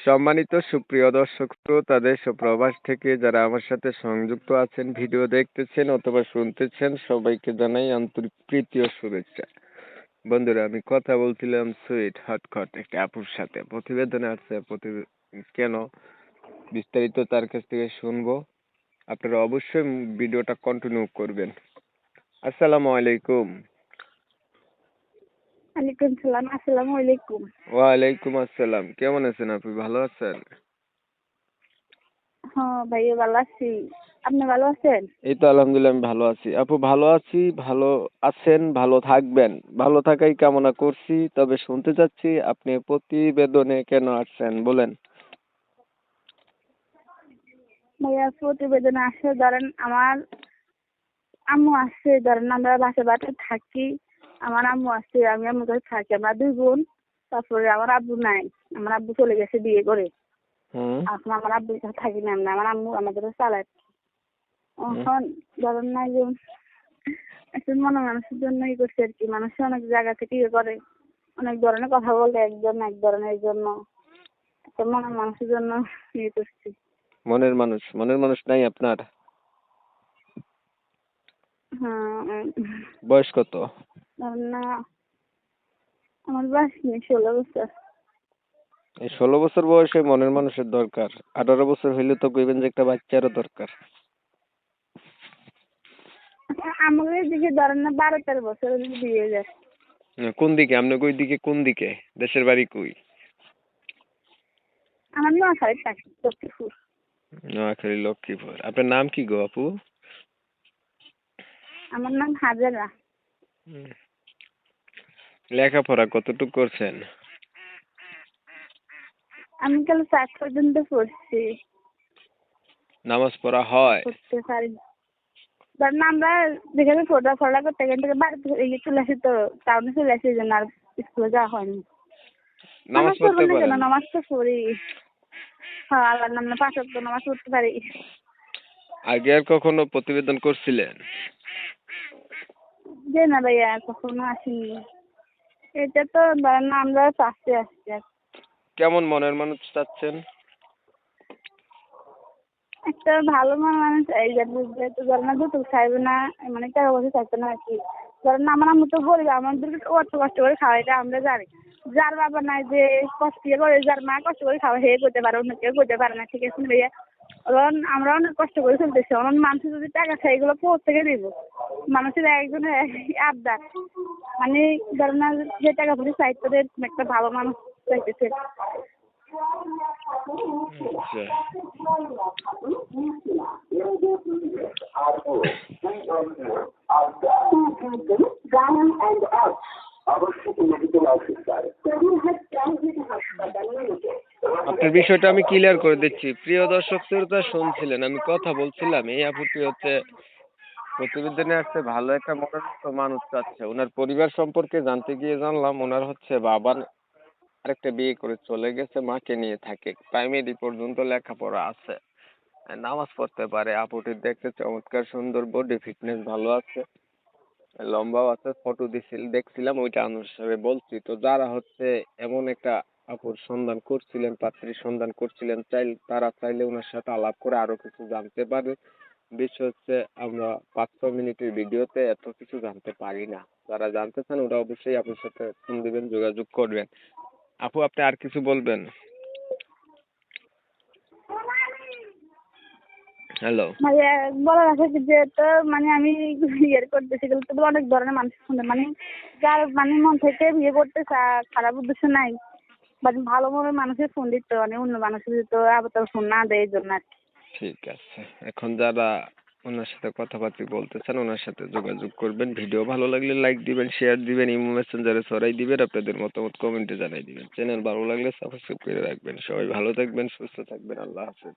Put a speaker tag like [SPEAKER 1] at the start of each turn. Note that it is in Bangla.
[SPEAKER 1] সম্মানিত সুপ্রিয় দর্শক শ্রোতা দেশ ও প্রবাস থেকে যারা আমার সাথে সংযুক্ত আছেন, ভিডিও দেখতেছেন অথবা শুনতেছেন, সবাইকে জানাই আন্তরিক প্রীতি ও শুভেচ্ছা। বন্ধুরা, আমি কথা বলছিলাম সুইট হটখট একটা আপুর সাথে। প্রতিবেদনে আছে কেন, বিস্তারিত তার কাছ থেকে শুনবো। আপনারা অবশ্যই ভিডিওটা কন্টিনিউ করবেন। আসসালামু আলাইকুম।
[SPEAKER 2] ওয়ালাইকুম সালাম। আসসালামু আলাইকুম।
[SPEAKER 1] ওয়ালাইকুম আসসালাম। কেমন আছেন আপনি? ভালো আছেন?
[SPEAKER 2] হ্যাঁ ভাইয়া, ভালো আছি। আপনি ভালো আছেন?
[SPEAKER 1] এই তো আলহামদুলিল্লাহ, আমি ভালো আছি। আপু ভালো আছি, ভালো আছেন, ভালো থাকবেন। ভালো থাকাই কামনা করছি। তবে শুনতে চাচ্ছি আপনি প্রতিবেদনে কেন আসছেন, বলেন।
[SPEAKER 2] ভাইয়া, প্রতিবেদনে আসে ধরেন আমার আম্মু আসছে, ধরেন আমরা বাসায় থাকি। আমার আম্মু আসছে, আমি আম্মুর কাছে থাকি। আমরা দুই বোন। তারপরে আমার আব্বু নাই। আমার আব্বু চলে গেছে বিয়ে করে।
[SPEAKER 1] হুম
[SPEAKER 2] এখন আমার আব্বুর কাছে থাকি না আমরা। আমার আম্মু আমাদের চালায়।
[SPEAKER 1] হুম।
[SPEAKER 2] এখন ধরেন না যে একজন মনে মানুষের জন্য করছে আর কি। মানুষ অনেক জায়গা থেকে করে, অনেক ধরনের কথা বলে, একজন এক ধরনের জন্য। একটা মনে মানুষের জন্য করছি।
[SPEAKER 1] মনের মানুষ নাই আপনার?
[SPEAKER 2] হ্যাঁ,
[SPEAKER 1] বয়স কত?
[SPEAKER 2] না, আমার বয়স নেই, 16 বছর।
[SPEAKER 1] এই 16 বছর বয়সে মনের মানুষের দরকার? 18 বছর হইলে তো কইবেন যে একটা বাচ্চারও দরকার।
[SPEAKER 2] আমাদের এদিকে ধরেন না 12-13 বছর হলে বিয়ে যায়।
[SPEAKER 1] কোন দিকে? আপনি কই দিকে? কোন দিকে? দেশের বাড়ি কই?
[SPEAKER 2] আমার নোয়াখালী থাকি, লক্ষ্মীপুর।
[SPEAKER 1] নোয়াখালী, লক্ষ্মীপুর। আপনার নাম কি গো আপু?
[SPEAKER 2] আমার নাম হাজেরা।
[SPEAKER 1] হুম। লেখাপড়া কতটুকু করছেন?
[SPEAKER 2] আমি কাল 4 পর্যন্ত পড়ছি।
[SPEAKER 1] নামাজ পড়া হয়?
[SPEAKER 2] পড়তে পারি। ধরেন আমরা যেখানে পড়া করতে এখান থেকে বাড়িতে চলে আসি, তো টাউনে চলে আসি, এই জন্য আর স্কুলে যাওয়া হয়নি।
[SPEAKER 1] নামাজ
[SPEAKER 2] নামাজ পড়বো
[SPEAKER 1] পড়তে
[SPEAKER 2] না কেন,
[SPEAKER 1] পারেন?
[SPEAKER 2] নামাজ তো পড়ি। হ্যাঁ, আল্লাহর নামে 5 ওয়াক্ত নামাজ পড়তে পারি।
[SPEAKER 1] আগে আর কখনো প্রতিবেদন করছিলেন?
[SPEAKER 2] যে না ভাইয়া, কখনো আসিনি। এটা তো ধরেন না আমরা ফার্স্টে আসছি আর কি।
[SPEAKER 1] কেমন মনের মানুষ চাচ্ছেন?
[SPEAKER 2] একটা ভালো মানুষ এই যে বুঝলে তো ধরেন না দুটো খাইবে না, মানে টাকা পয়সা থাকবে না আর কি। ধরেন না আমার আম্মু তো গরিব, আমাদের অত কষ্ট করে খাওয়া, এটা আমরা জানি। যার বাবা নাই, যে কষ্ট করে, যার মা কষ্ট করে খাওয়া, হে করতে পারে, অন্য কেউ করতে পারে না। ঠিক আছে ভাইয়া, কারণ আমরা অনেক কষ্ট করে চলতেছি। অনেক মানুষ যদি টাকা খাই, এগুলো কোথা থেকে দিব? মানুষের একজনের আবদার, মানে ধরেন না যে টাকা পয়সা চাইতে একটা ভালো মানুষ চাইতেছে।
[SPEAKER 1] আচ্ছা। আপনার বিষয়টা আমি ক্লিয়ার করে দিচ্ছি। প্রিয় দর্শক শ্রোতা, শুনছিলেন আমি কথা বলছিলাম, এই আপুটি হচ্ছে প্রতিবেদনে আসছে, ভালো একটা মনোনীত মানুষ চাচ্ছে। ওনার পরিবার সম্পর্কে জানতে গিয়ে জানলাম ওনার হচ্ছে বাবার আরেকটা বিয়ে করে চলে গেছে, মাকে নিয়ে থাকে, প্রাইমারি পর্যন্ত লেখাপড়া আছে, নামাজ পড়তে পারে। আপুটি দেখতে চমৎকার, সুন্দর, বডি ফিটনেস ভালো আছে, লম্বাও আছে। ফটো দেখছিলাম, ওইটা অনুসারে বলছি। তো যারা হচ্ছে এমন একটা আপুর সন্ধান করছিলেন, পাত্রীর সন্ধান করছিলেন, তারা চাইলে ওনার সাথে আলাপ করে আরো কিছু জানতে পারে। বিষয় হচ্ছে আমরা 5-6 মিনিটের ভিডিওতে এত কিছু জানতে পারি না। যারা জানতে চান ওরা অবশ্যই আপনার সাথে ফোন দিবেন, যোগাযোগ করবেন। আপু, আপনি আর কিছু বলবেন? হ্যালো।
[SPEAKER 2] মানে বলার আছে কি, যে তো মানে আমি ইয়ে করতেছি, এগুলো তো অনেক ধরনের মানুষ শুনে, মানে যার মানে মন থেকে বিয়ে করতে খারাপ উদ্দেশ্য নাই, মানে ভালো মনের মানুষের ফোন দিতে, মানে অন্য মানুষের তো আবার তো ফোন না দেয়, এই জন্য আর কি।
[SPEAKER 1] ঠিক আছে। এখন যারা ওনার সাথে কথাবার্তা বলতে চান ওনার সাথে যোগাযোগ করবেন। ভিডিও ভালো লাগলে লাইক দিবেন, শেয়ার দিবেন, ইমো মেসেঞ্জারে ছড়াই দিবেন, আপনাদের মতামত কমেন্টে জানাই দিবেন। চ্যানেল ভালো লাগলে সাবস্ক্রাইব করে রাখবেন। সবাই ভালো থাকবেন, সুস্থ থাকবেন। আল্লাহ হাফেজ।